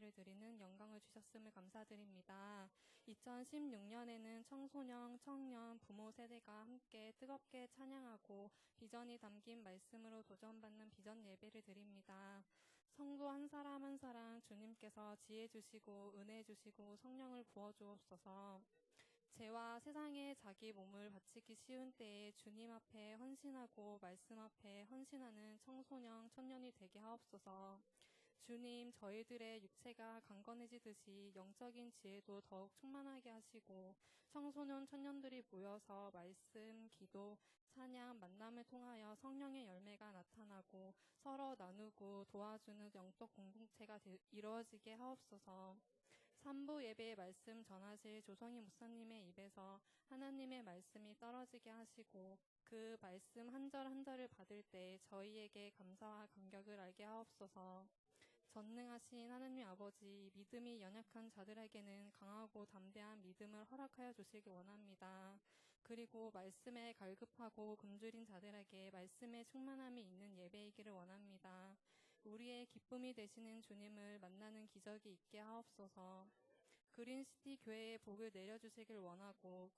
예배를 드리는 영광을 주셨음을 감사드립니다. 2016년에는 청소년, 청년, 부모 세대가 함께 뜨겁게 찬양하고 비전이 담긴 말씀으로 도전받는 비전 예배를 드립니다. 성도 한 사람 한 사람 주님께서 지혜 주시고 은혜 주시고 성령을 부어주옵소서. 죄와 세상에 자기 몸을 바치기 쉬운 때에 주님 앞에 헌신하고 말씀 앞에 헌신하는 청소년, 청년이 되게 하옵소서. 주님, 저희들의 육체가 강건해지듯이 영적인 지혜도 더욱 충만하게 하시고 청소년, 청년들이 모여서 말씀, 기도, 찬양, 만남을 통하여 성령의 열매가 나타나고 서로 나누고 도와주는 영적 공동체가 이루어지게 하옵소서. 3부 예배의 말씀 전하실 조성희 목사님의 입에서 하나님의 말씀이 떨어지게 하시고 그 말씀 한 절 한 절을 받을 때 저희에게 감사와 감격을 알게 하옵소서. 전능하신 하나님 아버지, 믿음이 연약한 자들에게는 강하고 담대한 믿음을 허락하여 주시기 원합니다. 그리고 말씀에 갈급하고 굶주린 자들에게 말씀의 충만함이 있는 예배이기를 원합니다. 우리의 기쁨이 되시는 주님을 만나는 기적이 있게 하옵소서. 그린시티 교회의 복을 내려주시길 원하고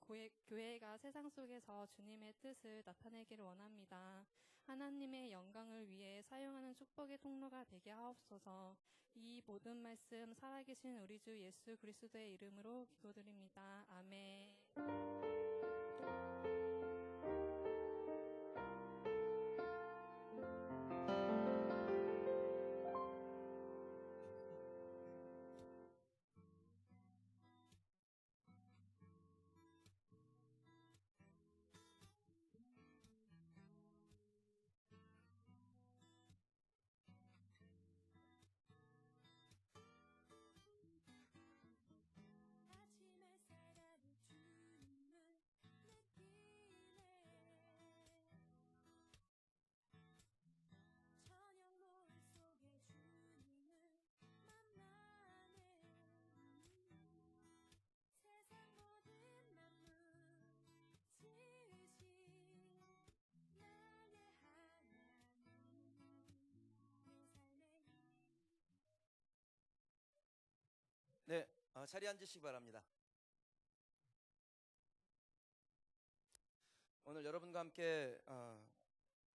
교회가 세상 속에서 주님의 뜻을 나타내기를 원합니다. 하나님의 영광을 위해 사용하는 축복의 통로가 되게 하옵소서. 이 모든 말씀 살아계신 우리 주 예수 그리스도의 이름으로 기도드립니다. 아멘. 네, 자리에 앉으시기 바랍니다. 오늘 여러분과 함께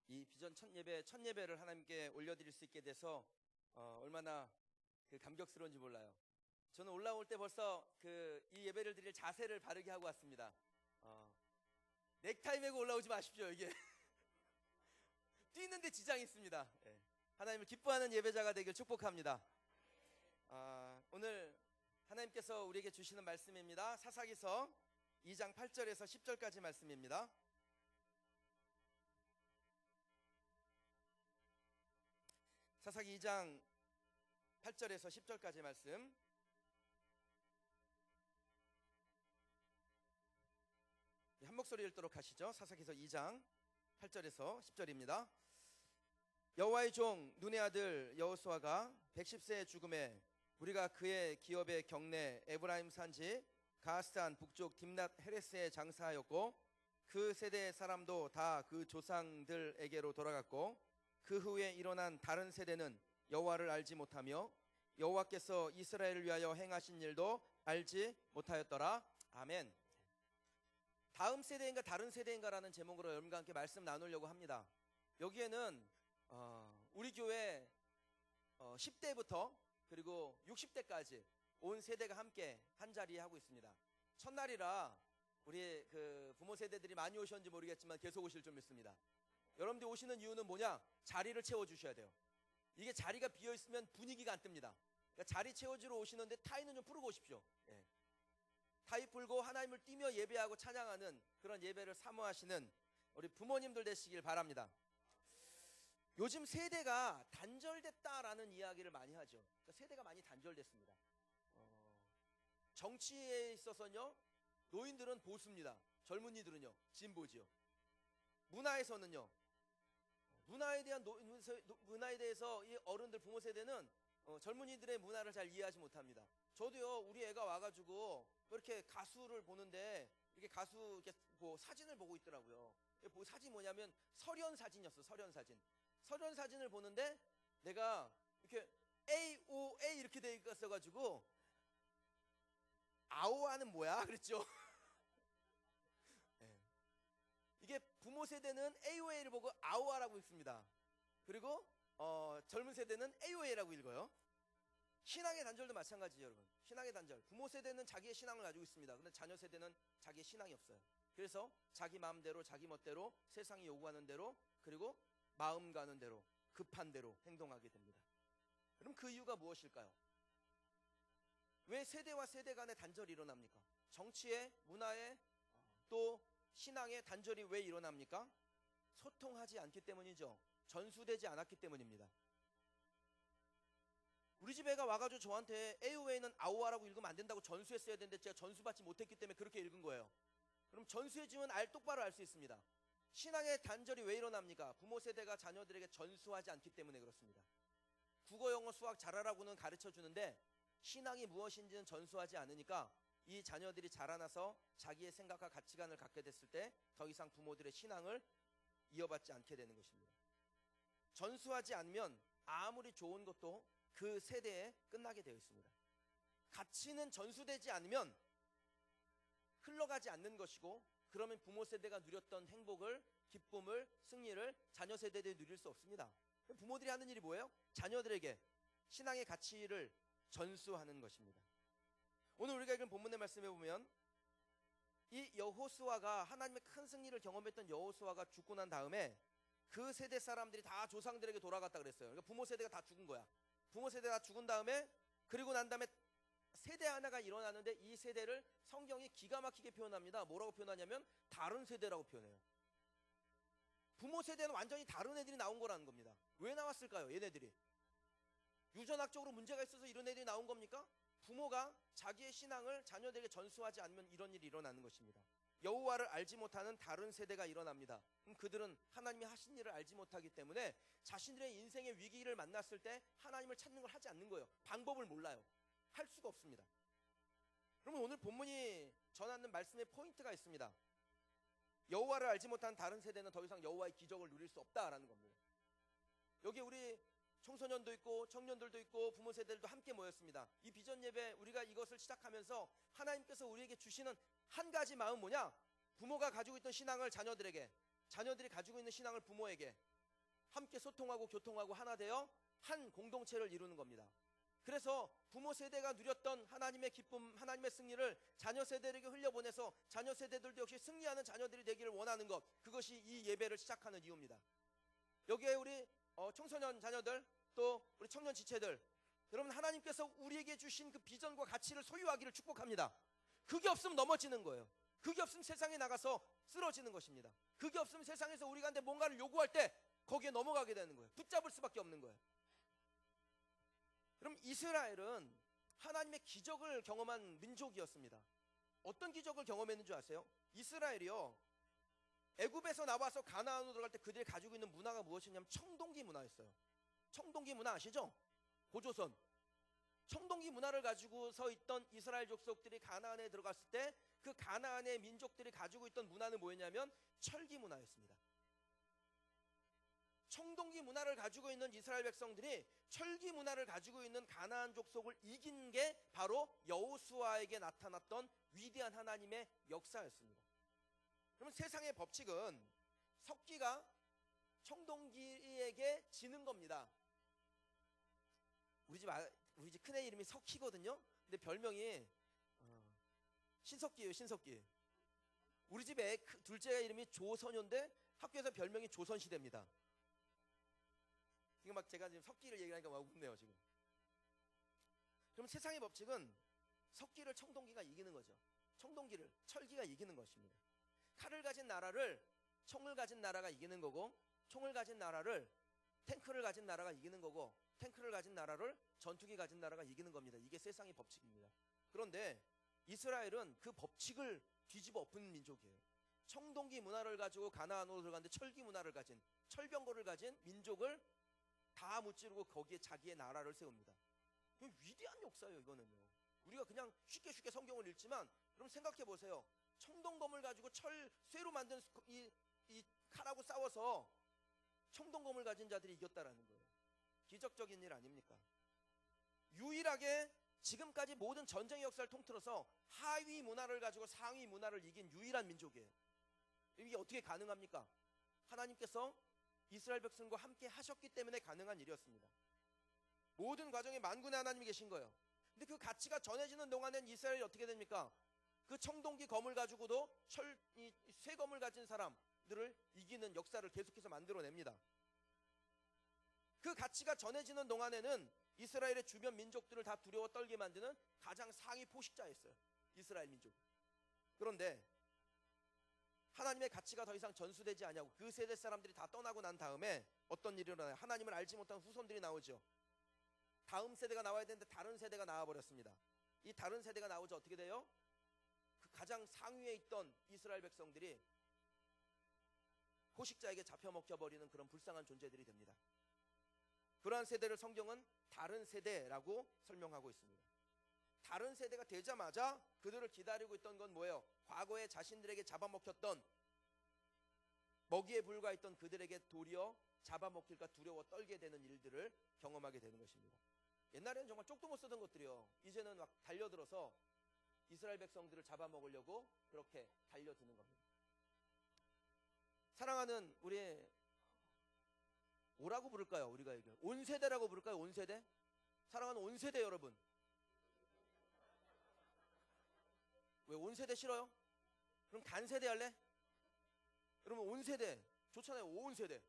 이 비전 첫 예배를 하나님께 올려드릴 수 있게 돼서 얼마나 감격스러운지 몰라요. 저는 올라올 때 벌써 이 예배를 드릴 자세를 바르게 하고 왔습니다. 넥타이 메고 올라오지 마십시오. 이게 뛰는데 지장이 있습니다. 네. 하나님을 기뻐하는 예배자가 되길 축복합니다. 오늘 하나님께서 우리에게 주시는 말씀입니다. 사사기서 2장 8절에서 10절까지 말씀입니다. 사사기 2장 8절에서 10절까지 말씀. 한 목소리 읽도록 하시죠. 사사기서 2장 8절에서 10절입니다. 여호와의 종 눈의 아들 여호수아가 110세의 죽음에 우리가 그의 기업의 경내 에브라임 산지 가스산 북쪽 딥낫 헤레스에 장사하였고 그 세대의 사람도 다 그 조상들에게로 돌아갔고 그 후에 일어난 다른 세대는 여호와를 알지 못하며 여호와께서 이스라엘을 위하여 행하신 일도 알지 못하였더라. 아멘. 다음 세대인가 다른 세대인가라는 제목으로 여러분과 함께 말씀 나누려고 합니다. 여기에는 우리 교회 10대부터 그리고 60대까지 온 세대가 함께 한 자리에 하고 있습니다. 첫날이라 우리 부모 세대들이 많이 오셨는지 모르겠지만 계속 오실 줄 믿습니다. 여러분들이 오시는 이유는 뭐냐? 자리를 채워주셔야 돼요. 이게 자리가 비어있으면 분위기가 안 뜹니다. 그러니까 자리 채워주러 오시는데 타이는 좀 풀고 오십시오. 예. 타이 풀고 하나님을 뛰며 예배하고 찬양하는 그런 예배를 사모하시는 우리 부모님들 되시길 바랍니다. 요즘 세대가 단절됐다라는 이야기를 많이 하죠. 그러니까 세대가 많이 단절됐습니다. 정치에 있어서는요, 노인들은 보수입니다. 젊은이들은요, 진보지요. 문화에서는요, 문화에 대해서 이 어른들 부모 세대는 젊은이들의 문화를 잘 이해하지 못합니다. 저도요, 우리 애가 와가지고 이렇게 가수를 보는데 이렇게 가수 이렇게 사진을 보고 있더라고요. 사진이 뭐냐면 설현 사진이었어. 설현 사진을 보는데 내가 이렇게 AOA 이렇게 돼 있어가지고 아오아는 뭐야? 그랬죠. 네. 이게 부모 세대는 AOA를 보고 아오아라고 읽습니다. 그리고 젊은 세대는 AOA라고 읽어요. 신앙의 단절도 마찬가지죠, 여러분. 신앙의 단절. 부모 세대는 자기의 신앙을 가지고 있습니다. 근데 자녀 세대는 자기의 신앙이 없어요. 그래서 자기 마음대로 자기 멋대로 세상이 요구하는 대로 그리고 마음 가는 대로 급한 대로 행동하게 됩니다. 그럼 그 이유가 무엇일까요? 왜 세대와 세대 간의 단절이 일어납니까? 정치에, 문화에, 또 신앙의 단절이 왜 일어납니까? 소통하지 않기 때문이죠. 전수되지 않았기 때문입니다. 우리 집 애가 와가지고 저한테 AOA는 아오아라고 읽으면 안 된다고 전수했어야 되는데 제가 전수받지 못했기 때문에 그렇게 읽은 거예요. 그럼 전수해주면 똑바로 알 수 있습니다. 신앙의 단절이 왜 일어납니까? 부모 세대가 자녀들에게 전수하지 않기 때문에 그렇습니다. 국어, 영어, 수학 잘하라고는 가르쳐주는데 신앙이 무엇인지는 전수하지 않으니까 이 자녀들이 자라나서 자기의 생각과 가치관을 갖게 됐을 때 더 이상 부모들의 신앙을 이어받지 않게 되는 것입니다. 전수하지 않으면 아무리 좋은 것도 그 세대에 끝나게 되어 있습니다. 가치는 전수되지 않으면 흘러가지 않는 것이고 그러면 부모 세대가 누렸던 행복을, 기쁨을, 승리를 자녀 세대들이 누릴 수 없습니다. 부모들이 하는 일이 뭐예요? 자녀들에게 신앙의 가치를 전수하는 것입니다. 오늘 우리가 읽은 본문의 말씀에 보면 이 여호수아가 하나님의 큰 승리를 경험했던 여호수아가 죽고 난 다음에 그 세대 사람들이 다 조상들에게 돌아갔다 그랬어요. 그러니까 부모 세대가 다 죽은 거야. 부모 세대가 다 죽은 다음에 그리고 난 다음에 세대 하나가 일어나는데 이 세대를 성경이 기가 막히게 표현합니다. 뭐라고 표현하냐면 다른 세대라고 표현해요. 부모 세대는 완전히 다른 애들이 나온 거라는 겁니다. 왜 나왔을까요? 얘네들이 유전학적으로 문제가 있어서 이런 애들이 나온 겁니까? 부모가 자기의 신앙을 자녀들에게 전수하지 않으면 이런 일이 일어나는 것입니다. 여호와를 알지 못하는 다른 세대가 일어납니다. 그럼 그들은 하나님이 하신 일을 알지 못하기 때문에 자신들의 인생의 위기를 만났을 때 하나님을 찾는 걸 하지 않는 거예요. 방법을 몰라요. 할 수가 없습니다. 그러면 오늘 본문이 전하는 말씀의 포인트가 있습니다. 여호와를 알지 못한 다른 세대는 더 이상 여호와의 기적을 누릴 수 없다라는 겁니다. 여기 우리 청소년도 있고 청년들도 있고 부모 세대들도 함께 모였습니다. 이 비전 예배 우리가 이것을 시작하면서 하나님께서 우리에게 주시는 한 가지 마음 뭐냐? 부모가 가지고 있던 신앙을 자녀들에게, 자녀들이 가지고 있는 신앙을 부모에게 함께 소통하고 교통하고 하나 되어 한 공동체를 이루는 겁니다. 그래서 부모 세대가 누렸던 하나님의 기쁨, 하나님의 승리를 자녀 세대에게 흘려보내서 자녀 세대들도 역시 승리하는 자녀들이 되기를 원하는 것, 그것이 이 예배를 시작하는 이유입니다. 여기에 우리 청소년 자녀들 또 우리 청년 지체들, 여러분 하나님께서 우리에게 주신 그 비전과 가치를 소유하기를 축복합니다. 그게 없으면 넘어지는 거예요. 그게 없으면 세상에 나가서 쓰러지는 것입니다. 그게 없으면 세상에서 우리가 한테 뭔가를 요구할 때 거기에 넘어가게 되는 거예요. 붙잡을 수밖에 없는 거예요. 그럼 이스라엘은 하나님의 기적을 경험한 민족이었습니다. 어떤 기적을 경험했는 줄 아세요? 이스라엘이요, 애굽에서 나와서 가나안으로 들어갈 때 그들이 가지고 있는 문화가 무엇이냐면 청동기 문화였어요. 청동기 문화 아시죠? 고조선 청동기 문화를 가지고 서 있던 이스라엘 족속들이 가나안에 들어갔을 때 그 가나안의 민족들이 가지고 있던 문화는 뭐였냐면 철기 문화였습니다. 청동기 문화를 가지고 있는 이스라엘 백성들이 철기 문화를 가지고 있는 가나안 족속을 이긴 게 바로 여호수아에게 나타났던 위대한 하나님의 역사였습니다. 그러면 세상의 법칙은 석기가 청동기에게 지는 겁니다. 우리 집 큰애 이름이 석희거든요. 근데 별명이 신석기예요. 신석기. 우리 집 애 둘째 이름이 조선효인데 학교에서 별명이 조선시대입니다. 지금 막 제가 지금 석기를 얘기하니까 막 웃네요 지금. 그럼 세상의 법칙은 석기를 청동기가 이기는 거죠. 청동기를 철기가 이기는 것입니다. 칼을 가진 나라를 총을 가진 나라가 이기는 거고, 총을 가진 나라를 탱크를 가진 나라가 이기는 거고, 탱크를 가진 나라를 전투기 가진 나라가 이기는 겁니다. 이게 세상의 법칙입니다. 그런데 이스라엘은 그 법칙을 뒤집어 엎은 민족이에요. 청동기 문화를 가지고 가나안으로 들어갔는데 철기 문화를 가진, 철병거를 가진 민족을 다 무찌르고 거기에 자기의 나라를 세웁니다. 위대한 역사예요. 이거는요. 우리가 그냥 쉽게 성경을 읽지만 그럼 생각해 보세요. 청동검을 가지고 쇠로 만든 이 칼하고 싸워서 청동검을 가진 자들이 이겼다라는 거예요. 기적적인 일 아닙니까? 유일하게 지금까지 모든 전쟁의 역사를 통틀어서 하위 문화를 가지고 상위 문화를 이긴 유일한 민족이에요. 이게 어떻게 가능합니까? 하나님께서 이스라엘 백성과 함께 하셨기 때문에 가능한 일이었습니다. 모든 과정에 만군의 하나님이 계신 거예요. 근데 그 가치가 전해지는 동안엔 이스라엘이 어떻게 됩니까? 그 청동기 검을 가지고도 쇠검을 가진 사람들을 이기는 역사를 계속해서 만들어냅니다. 그 가치가 전해지는 동안에는 이스라엘의 주변 민족들을 다 두려워 떨게 만드는 가장 상위 포식자였어요. 이스라엘 민족. 그런데 하나님의 가치가 더 이상 전수되지 않냐고 그 세대 사람들이 다 떠나고 난 다음에 어떤 일이 일어나요? 하나님을 알지 못한 후손들이 나오죠. 다음 세대가 나와야 되는데 다른 세대가 나와버렸습니다. 이 다른 세대가 나오자 어떻게 돼요? 그 가장 상위에 있던 이스라엘 백성들이 포식자에게 잡혀먹혀버리는 그런 불쌍한 존재들이 됩니다. 그러한 세대를 성경은 다른 세대라고 설명하고 있습니다. 다른 세대가 되자마자 그들을 기다리고 있던 건 뭐예요? 과거에 자신들에게 잡아먹혔던 먹이에 불과했던 그들에게 도리어 잡아먹힐까 두려워 떨게 되는 일들을 경험하게 되는 것입니다. 옛날에는 정말 쪽도 못 쓰던 것들이요, 이제는 막 달려들어서 이스라엘 백성들을 잡아먹으려고 그렇게 달려드는 겁니다. 사랑하는 우리 뭐라고 부를까요? 우리가 이게 온세대라고 부를까요? 온세대? 사랑하는 온세대 여러분, 왜 온세대 싫어요? 그럼 단세대 할래? 여러분 온세대 좋잖아요. 온세대.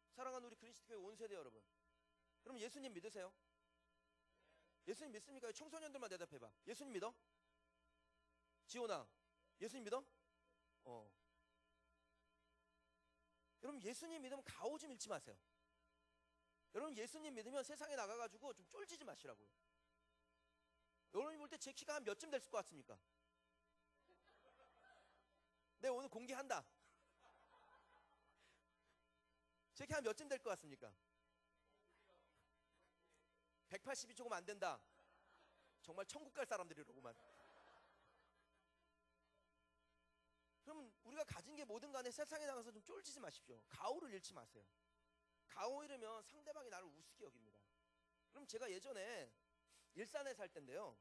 사랑하는 우리 그리스도교회 온세대 여러분, 그럼 예수님 믿으세요? 예수님 믿습니까? 청소년들만 대답해봐. 예수님 믿어? 지호나 예수님 믿어? 여러분 예수님 믿으면 가오 좀 잃지 마세요. 여러분 예수님 믿으면 세상에 나가가지고 좀 쫄지지 마시라고요. 여러분이 볼 때 제 키가 한 몇쯤 됐을 것 같습니까? 네, 오늘 공개한다. 제 키 한 몇쯤 될 것 같습니까? 180이 조금 안 된다. 정말 천국 갈 사람들이로구만. 그러면 우리가 가진 게 뭐든 간에 세상에 나가서 좀 쫄지지 마십시오. 가오를 잃지 마세요. 가오 잃으면 상대방이 나를 우습게 여깁니다. 그럼 제가 예전에 일산에 살 때인데요,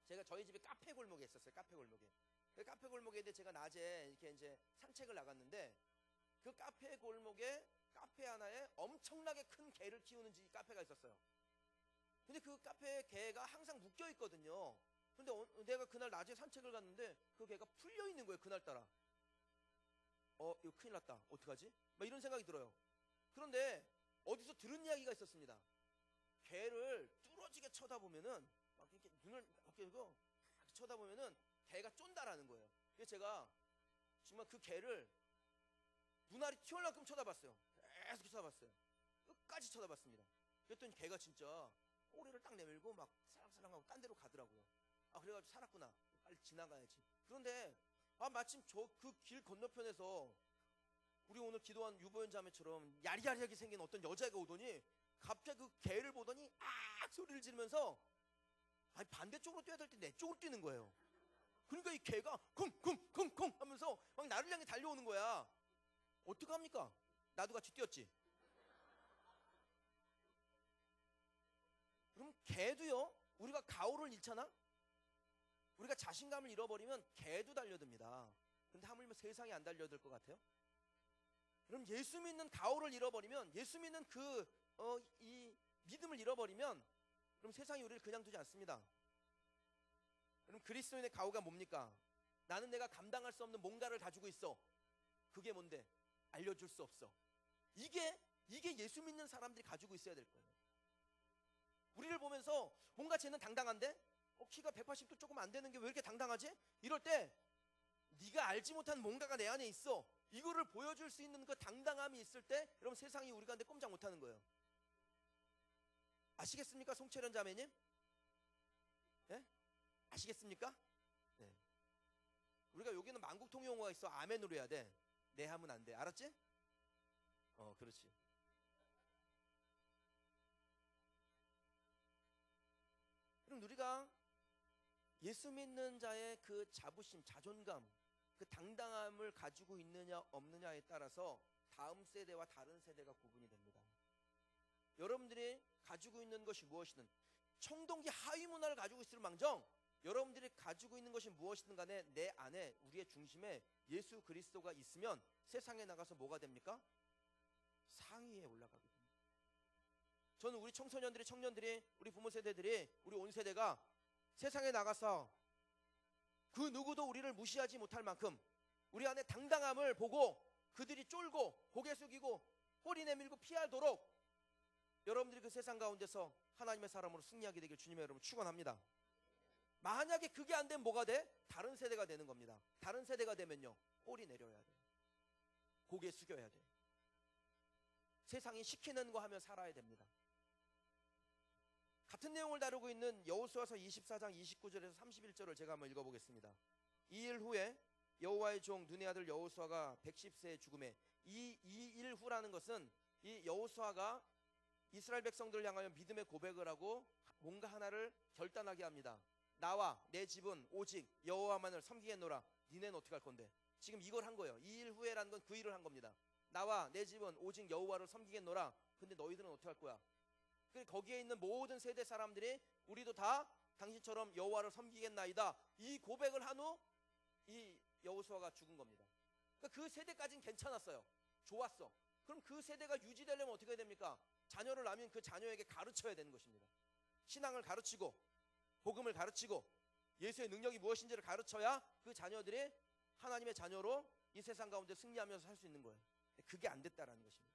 제가 저희 집에 카페 골목에 있었어요. 카페 골목에. 그 카페 골목에 이제 제가 낮에 이렇게 이제 산책을 나갔는데 그 카페 골목에 카페 하나에 엄청나게 큰 개를 키우는 카페가 있었어요. 근데 그 카페에 개가 항상 묶여 있거든요. 근데 내가 그날 낮에 산책을 갔는데 그 개가 풀려 있는 거예요. 그날따라. 이거 큰일 났다. 어떡하지? 막 이런 생각이 들어요. 그런데 어디서 들은 이야기가 있었습니다. 개를 뚫어지게 쳐다보면은 막 이렇게 눈을 이렇게 이거 쳐다보면은 개가 쫀다라는 거예요. 그래서 제가 정말 그 개를 눈알이 튀어올 만큼 쳐다봤어요. 계속 쳐다봤어요. 끝까지 쳐다봤습니다. 그랬더니 개가 진짜 꼬리를 딱 내밀고 막 사랑사랑하고 딴 데로 가더라고요. 그래가지고 살았구나. 빨리 지나가야지. 그런데 마침 저 그 길 건너편에서 우리 오늘 기도한 유보연 자매처럼 야리야리하게 생긴 어떤 여자가 오더니 갑자기 그 개를 보더니 소리를 지르면서 반대쪽으로 뛰어야 될 때 내 쪽으로 뛰는 거예요. 그러니까 이 개가 쿵쿵쿵쿵 하면서 막 나를 향해 달려오는 거야. 어떡합니까? 나도 같이 뛰었지. 그럼 개도요, 우리가 가오를 잃잖아? 우리가 자신감을 잃어버리면 개도 달려듭니다. 근데 하물며 세상이 안 달려들 것 같아요? 그럼 예수 믿는 가오를 잃어버리면, 예수 믿는 이 믿음을 잃어버리면, 그럼 세상이 우리를 그냥 두지 않습니다. 그럼 그리스도인의 가오가 뭡니까? 나는 내가 감당할 수 없는 뭔가를 가지고 있어. 그게 뭔데? 알려줄 수 없어. 이게 예수 믿는 사람들이 가지고 있어야 될 거예요. 우리를 보면서 뭔가 쟤는 당당한데? 키가 180도 조금 안 되는 게 왜 이렇게 당당하지? 이럴 때 네가 알지 못한 뭔가가 내 안에 있어. 이거를 보여줄 수 있는 그 당당함이 있을 때 여러분 세상이 우리 가운데 꼼짝 못하는 거예요. 아시겠습니까? 송채련 자매님? 네? 아시겠습니까? 네. 우리가 여기는 만국통 용어가 있어. 아멘으로 해야 돼. 네 하면 안 돼. 알았지? 그렇지. 그럼 우리가 예수 믿는 자의 그 자부심, 자존감, 그 당당함을 가지고 있느냐 없느냐에 따라서 다음 세대와 다른 세대가 구분이 됩니다. 여러분들이 가지고 있는 것이 무엇이든 청동기 하위 문화를 가지고 있을 망정 여러분들이 가지고 있는 것이 무엇이든 간에 내 안에 우리의 중심에 예수 그리스도가 있으면 세상에 나가서 뭐가 됩니까? 상위에 올라가게 됩니다. 저는 우리 청소년들이, 청년들이, 우리 부모 세대들이, 우리 온 세대가 세상에 나가서 그 누구도 우리를 무시하지 못할 만큼 우리 안에 당당함을 보고 그들이 쫄고 고개 숙이고 꼬리 내밀고 피하도록 여러분들이 그 세상 가운데서 하나님의 사람으로 승리하게 되길 주님의 이름으로 축원합니다. 만약에 그게 안 되면 뭐가 돼? 다른 세대가 되는 겁니다. 다른 세대가 되면요, 꼬리 내려야 돼. 고개 숙여야 돼. 세상이 시키는 거 하면 살아야 됩니다. 같은 내용을 다루고 있는 여호수아서 24장 29절에서 31절을 제가 한번 읽어보겠습니다. 2일 후에 여호와의 종 눈의 아들 여호수아가 110세에 죽음에, 이 2일 후라는 것은 이 여호수아가 이스라엘 백성들을 향하여 믿음의 고백을 하고 뭔가 하나를 결단하게 합니다. 나와 내 집은 오직 여호와만을 섬기겠노라. 니네는 어떻게 할 건데? 지금 이걸 한 거예요. 2일 후에라는 건 그 일을 한 겁니다. 나와 내 집은 오직 여호와를 섬기겠노라. 근데 너희들은 어떻게 할 거야? 거기에 있는 모든 세대 사람들이 우리도 다 당신처럼 여호와를 섬기겠나이다. 이 고백을 한 후 이 여호수아가 죽은 겁니다. 그러니까 그 세대까지는 괜찮았어요. 좋았어. 그럼 그 세대가 유지되려면 어떻게 해야 됩니까? 자녀를 낳으면 그 자녀에게 가르쳐야 되는 것입니다. 신앙을 가르치고 복음을 가르치고 예수의 능력이 무엇인지를 가르쳐야 그 자녀들이 하나님의 자녀로 이 세상 가운데 승리하면서 살 수 있는 거예요. 그게 안 됐다라는 것입니다.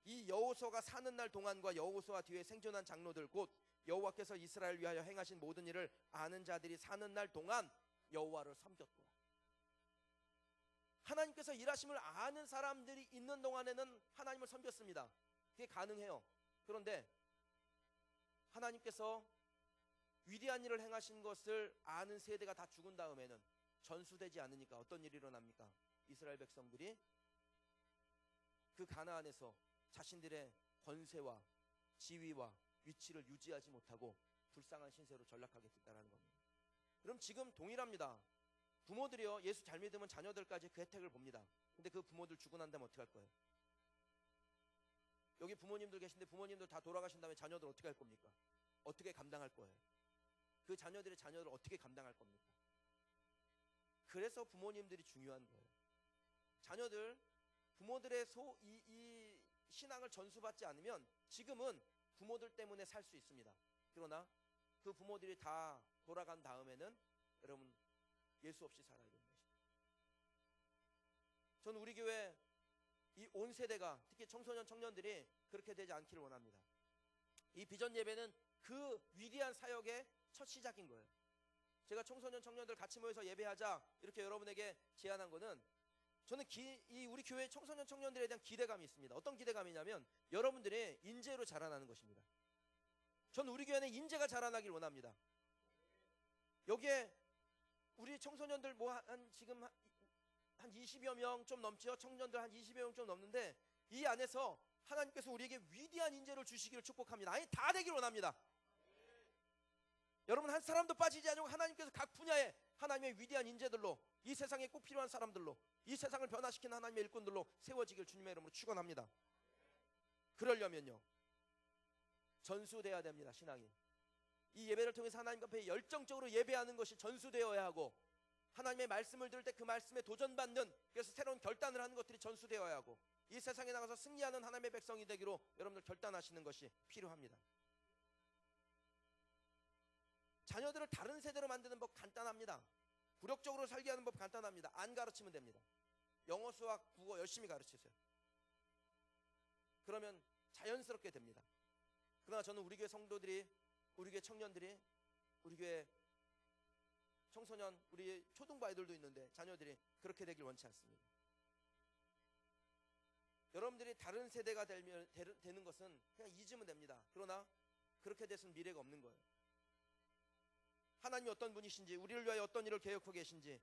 이 여호수아가 사는 날 동안과 여호수아 뒤에 생존한 장로들, 곧 여호와께서 이스라엘 위하여 행하신 모든 일을 아는 자들이 사는 날 동안 여호와를 섬겼고, 하나님께서 일하심을 아는 사람들이 있는 동안에는 하나님을 섬겼습니다. 그게 가능해요. 그런데 하나님께서 위대한 일을 행하신 것을 아는 세대가 다 죽은 다음에는 전수되지 않으니까 어떤 일이 일어납니까? 이스라엘 백성들이 그 가나안에서 자신들의 권세와 지위와 위치를 유지하지 못하고 불쌍한 신세로 전락하게 됐다는 겁니다. 그럼 지금 동일합니다. 부모들이요, 예수 잘 믿으면 자녀들까지 그 혜택을 봅니다. 근데 그 부모들 죽고 난 다음에 어떻게 할 거예요? 여기 부모님들 계신데 부모님들 다 돌아가신 다음에 자녀들 어떻게 할 겁니까? 어떻게 감당할 거예요? 그 자녀들의 자녀를 어떻게 감당할 겁니까? 그래서 부모님들이 중요한 거예요. 자녀들, 부모들의 이 신앙을 전수받지 않으면 지금은 부모들 때문에 살 수 있습니다. 그러나 그 부모들이 다 돌아간 다음에는 여러분 예수 없이 살아야 되는 것입니다. 저는 우리 교회 이 온 세대가, 특히 청소년 청년들이 그렇게 되지 않기를 원합니다. 이 비전 예배는 그 위대한 사역의 첫 시작인 거예요. 제가 청소년 청년들 같이 모여서 예배하자 이렇게 여러분에게 제안한 거는, 저는 이 우리 교회 청소년 청년들에 대한 기대감이 있습니다. 어떤 기대감이냐면 여러분들의 인재로 자라나는 것입니다. 저는 우리 교회는 인재가 자라나길 원합니다. 여기에 우리 청소년들 지금 한 20여 명 좀 넘죠. 청년들 한 20여 명 좀 넘는데 이 안에서 하나님께서 우리에게 위대한 인재를 주시기를 축복합니다. 아니, 다 되길 원합니다. 여러분, 한 사람도 빠지지 않고 하나님께서 각 분야에 하나님의 위대한 인재들로, 이 세상에 꼭 필요한 사람들로, 이 세상을 변화시키는 하나님의 일꾼들로 세워지길 주님의 이름으로 축원합니다. 그러려면요, 전수되어야 됩니다. 신앙이. 이 예배를 통해서 하나님 앞에 열정적으로 예배하는 것이 전수되어야 하고, 하나님의 말씀을 들을 때 그 말씀에 도전받는, 그래서 새로운 결단을 하는 것들이 전수되어야 하고, 이 세상에 나가서 승리하는 하나님의 백성이 되기로 여러분들 결단하시는 것이 필요합니다. 자녀들을 다른 세대로 만드는 법 간단합니다. 굴욕적으로 살게 하는 법 간단합니다. 안 가르치면 됩니다. 영어, 수학, 국어 열심히 가르치세요. 그러면 자연스럽게 됩니다. 그러나 저는 우리 교회 성도들이, 우리 교회 청년들이, 우리 교회 청소년, 우리 초등부 아이들도 있는데 자녀들이 그렇게 되길 원치 않습니다. 여러분들이 다른 세대가 되는 것은 그냥 잊으면 됩니다. 그러나 그렇게 돼서는 미래가 없는 거예요. 하나님이 어떤 분이신지, 우리를 위하여 어떤 일을 계획하고 계신지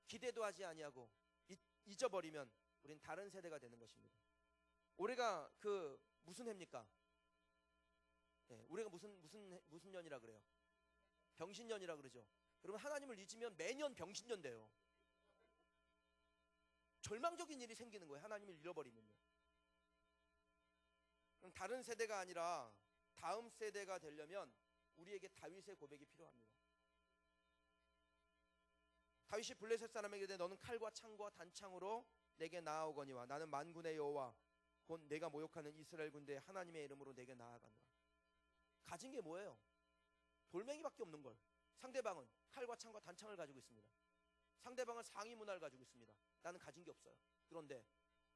기대도 하지 아니하고 잊어버리면 우린 다른 세대가 되는 것입니다. 올해가 무슨 해입니까? 네, 올해가 무슨 년이라 그래요? 병신년이라 그러죠. 그러면 하나님을 잊으면 매년 병신년 돼요. 절망적인 일이 생기는 거예요. 하나님을 잃어버리면요. 그럼 다른 세대가 아니라 다음 세대가 되려면 우리에게 다윗의 고백이 필요합니다. 다윗이 블레셋 사람에게 이르되 너는 칼과 창과 단창으로 내게 나아오거니와 나는 만군의 여호와 곧 내가 모욕하는 이스라엘 군대의 하나님의 이름으로 내게 나아가노라. 가진 게 뭐예요? 돌멩이밖에 없는 걸. 상대방은 칼과 창과 단창을 가지고 있습니다. 상대방은 상위 문화를 가지고 있습니다. 나는 가진 게 없어요. 그런데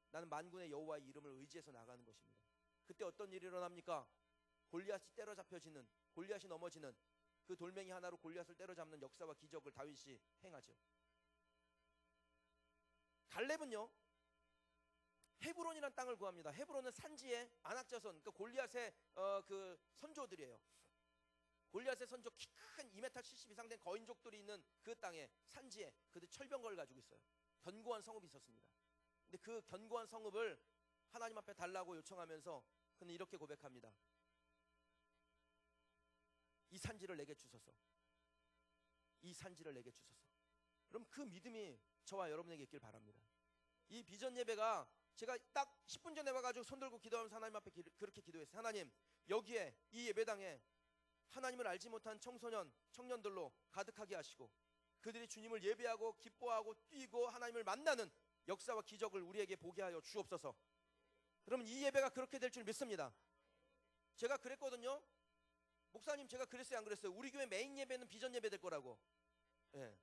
나는 만군의 여호와의 이름을 의지해서 나가는 것입니다. 그때 어떤 일이 일어납니까? 골리앗이 때려잡혀지는, 골리앗이 넘어지는, 그 돌멩이 하나로 골리앗을 때려잡는 역사와 기적을 다윗이 행하죠. 갈렙은요, 헤브론이라는 땅을 구합니다. 헤브론은 산지의 안악자손, 그러니까 골리앗의 그 선조들이에요. 골리앗의 선조, 키 큰 2m 70 이상 된 거인족들이 있는 그 땅에, 산지에 그들 철병거를 가지고 있어요. 견고한 성읍이 있었습니다. 근데 그 견고한 성읍을 하나님 앞에 달라고 요청하면서 그는 이렇게 고백합니다. 이 산지를 내게 주소서. 이 산지를 내게 주소서. 그럼 그 믿음이 저와 여러분에게 있길 바랍니다. 이 비전 예배가 제가 딱 10분 전에 와가지고 손 들고 기도하면서 하나님 앞에 그렇게 기도했어요. 하나님, 여기에 이 예배당에 하나님을 알지 못한 청소년, 청년들로 가득하게 하시고 그들이 주님을 예배하고 기뻐하고 뛰고 하나님을 만나는 역사와 기적을 우리에게 보게 하여 주옵소서. 그러면 이 예배가 그렇게 될 줄 믿습니다. 제가 그랬거든요. 목사님, 제가 그랬어요, 안 그랬어요? 우리 교회 메인 예배는 비전 예배 될 거라고. 예.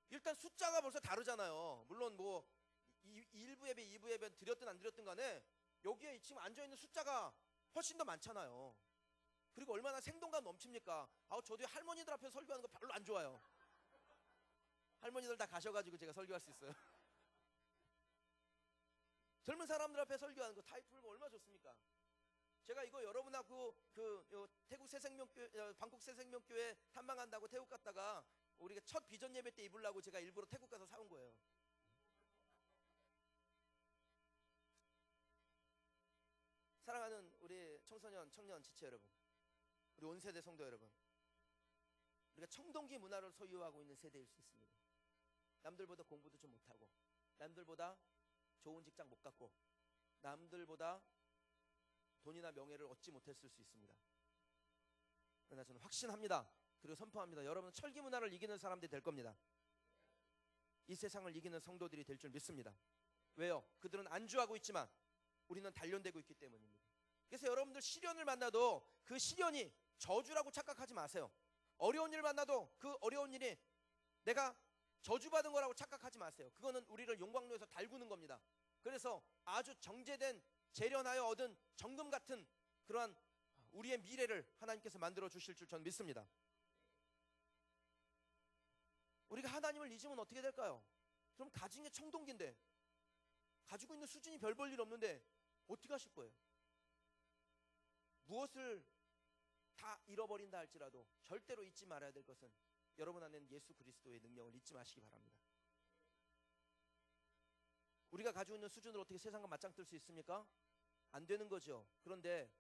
일단 숫자가 벌써 다르잖아요. 물론 뭐 1부 예배, 2부 예배 드렸든 안 드렸든 간에 여기에 지금 앉아있는 숫자가 훨씬 더 많잖아요. 그리고 얼마나 생동감 넘칩니까? 저도 할머니들 앞에서 설교하는 거 별로 안 좋아요. 할머니들 다 가셔가지고 제가 설교할 수 있어요. 젊은 사람들 앞에 설교하는 거 타이틀 얼마나 좋습니까? 제가 이거 여러분하고 태국 새생명교회, 방콕 새생명교회 탐방한다고 태국 갔다가 우리가 첫 비전 예배 때 입으려고 제가 일부러 태국 가서 사온 거예요. 사랑하는 우리 청소년, 청년, 지체 여러분, 우리 온 세대 성도 여러분, 우리가 청동기 문화를 소유하고 있는 세대일 수 있습니다. 남들보다 공부도 좀 못하고, 남들보다 좋은 직장 못 갖고, 남들보다 돈이나 명예를 얻지 못했을 수 있습니다. 그러나 저는 확신합니다. 그리고 선포합니다. 여러분은 철기 문화를 이기는 사람들이 될 겁니다. 이 세상을 이기는 성도들이 될 줄 믿습니다. 왜요? 그들은 안주하고 있지만 우리는 단련되고 있기 때문입니다. 그래서 여러분들 시련을 만나도 그 시련이 저주라고 착각하지 마세요. 어려운 일 만나도 그 어려운 일이 내가 저주받은 거라고 착각하지 마세요. 그거는 우리를 용광로에서 달구는 겁니다. 그래서 아주 정제된 재련하여 얻은 정금 같은 그러한 우리의 미래를 하나님께서 만들어 주실 줄 저는 믿습니다. 우리가 하나님을 잊으면 어떻게 될까요? 그럼 가진 게 청동기인데, 가지고 있는 수준이 별 볼 일 없는데 어떻게 하실 거예요? 무엇을 다 잃어버린다 할지라도 절대로 잊지 말아야 될 것은 여러분 안에는 예수 그리스도의 능력을 잊지 마시기 바랍니다. 우리가 가지고 있는 수준을 어떻게 세상과 맞짱 뜰 수 있습니까? 안 되는 거죠. 그런데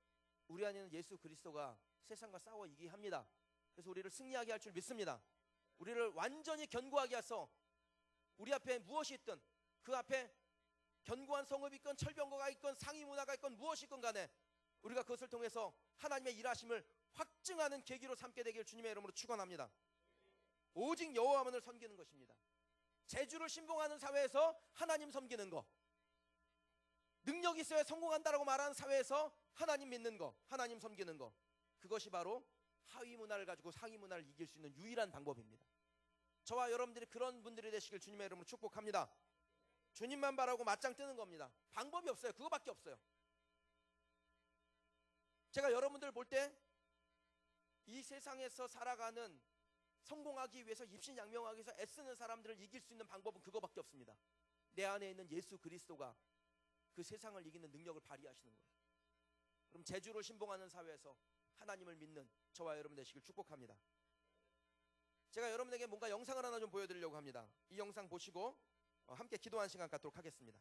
우리 안에는 예수 그리스도가 세상과 싸워 이기게 합니다. 그래서 우리를 승리하게 할 줄 믿습니다. 우리를 완전히 견고하게 해서 우리 앞에 무엇이 있든, 그 앞에 견고한 성읍이 있건 철병거가 있건 상위 문화가 있건 무엇이 있건 간에 우리가 그것을 통해서 하나님의 일하심을 확증하는 계기로 삼게 되길 주님의 이름으로 축원합니다. 오직 여호와만을 섬기는 것입니다. 재주를 신봉하는 사회에서 하나님 섬기는 거, 능력이 있어야 성공한다라고 말하는 사회에서 하나님 믿는 거, 하나님 섬기는 거, 그것이 바로 하위 문화를 가지고 상위 문화를 이길 수 있는 유일한 방법입니다. 저와 여러분들이 그런 분들이 되시길 주님의 이름으로 축복합니다. 주님만 바라고 맞짱 뜨는 겁니다. 방법이 없어요. 그거밖에 없어요. 제가 여러분들 볼 때 이 세상에서 살아가는, 성공하기 위해서 입신양명하기 위해서 애쓰는 사람들을 이길 수 있는 방법은 그거밖에 없습니다. 내 안에 있는 예수 그리스도가 그 세상을 이기는 능력을 발휘하시는 거예요. 그럼 재주를 신봉하는 사회에서 하나님을 믿는 저와 여러분 되시길 축복합니다. 제가 여러분에게 뭔가 영상을 하나 좀 보여드리려고 합니다. 이 영상 보시고 함께 기도하는 시간 갖도록 하겠습니다.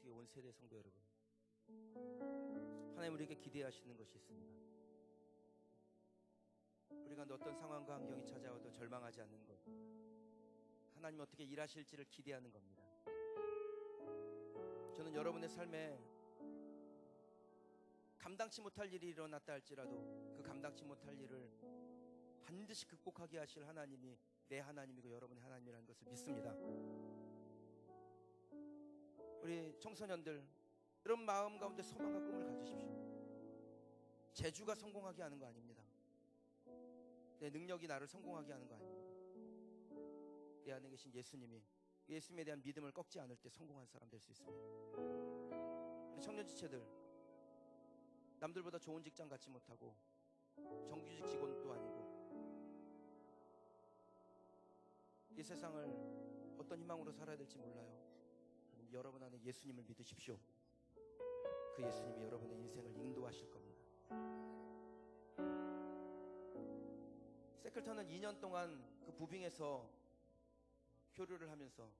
어떻게 온 세대 성도 여러분, 하나님 우리에게 기대하시는 것이 있습니다. 우리가 어떤 상황과 환경이 찾아와도 절망하지 않는 것, 하나님 어떻게 일하실지를 기대하는 겁니다. 저는 여러분의 삶에 감당치 못할 일이 일어났다 할지라도 그 감당치 못할 일을 반드시 극복하게 하실 하나님이 내 하나님이고 여러분의 하나님이라는 것을 믿습니다. 우리 청소년들, 여러분 마음 가운데 소망과 꿈을 가지십시오. 재주가 성공하게 하는 거 아닙니다. 내 능력이 나를 성공하게 하는 거 아닙니다. 내 안에 계신 예수님에 대한 믿음을 꺾지 않을 때 성공한 사람 될 수 있습니다. 우리 청년 지체들, 남들보다 좋은 직장 갖지 못하고 정규직 직원도 아니고 이 세상을 어떤 희망으로 살아야 될지 몰라요. 여러분 안에 예수님을 믿으십시오. 그 예수님이 여러분의 인생을 인도하실 겁니다. 세클턴은 2년 동안 그 부빙에서 교류를 하면서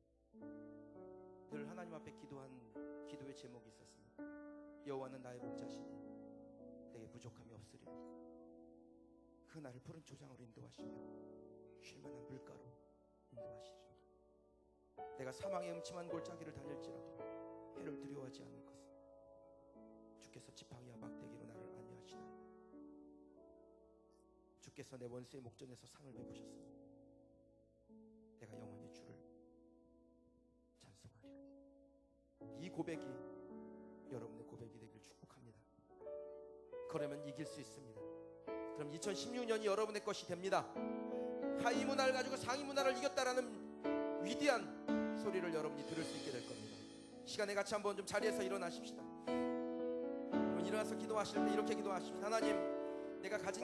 늘 하나님 앞에 기도한 기도의 제목이 있었습니다. 여호와는 나의 목자시니 내게 부족함이 없으리라. 그 나를 푸른 초장으로 인도하시며 쉴만한 물가로 인도하시리라. 내가 사망의 음침한 골짜기를 달릴지라도 해를 두려워하지 않을 것은 주께서 지팡이와 막대기로 나를 안위하시나니 주께서 내 원수의 목전에서 상을 베푸셨으니 내가 영원히 주를 찬송하리라. 이 고백이 여러분의 고백이 되길 축복합니다. 그러면 이길 수 있습니다. 그럼 2016년이 여러분의 것이 됩니다. 하위 문화를 가지고 상위 문화를 이겼다라는 위대한 소리를 여러분이 들을 수 있게 될 겁니다. 시간에 같이 한번 좀 자리에서 일어나십시다. 일어나서 기도하실 때 이렇게 기도하십시다. 하나님, 내가 가진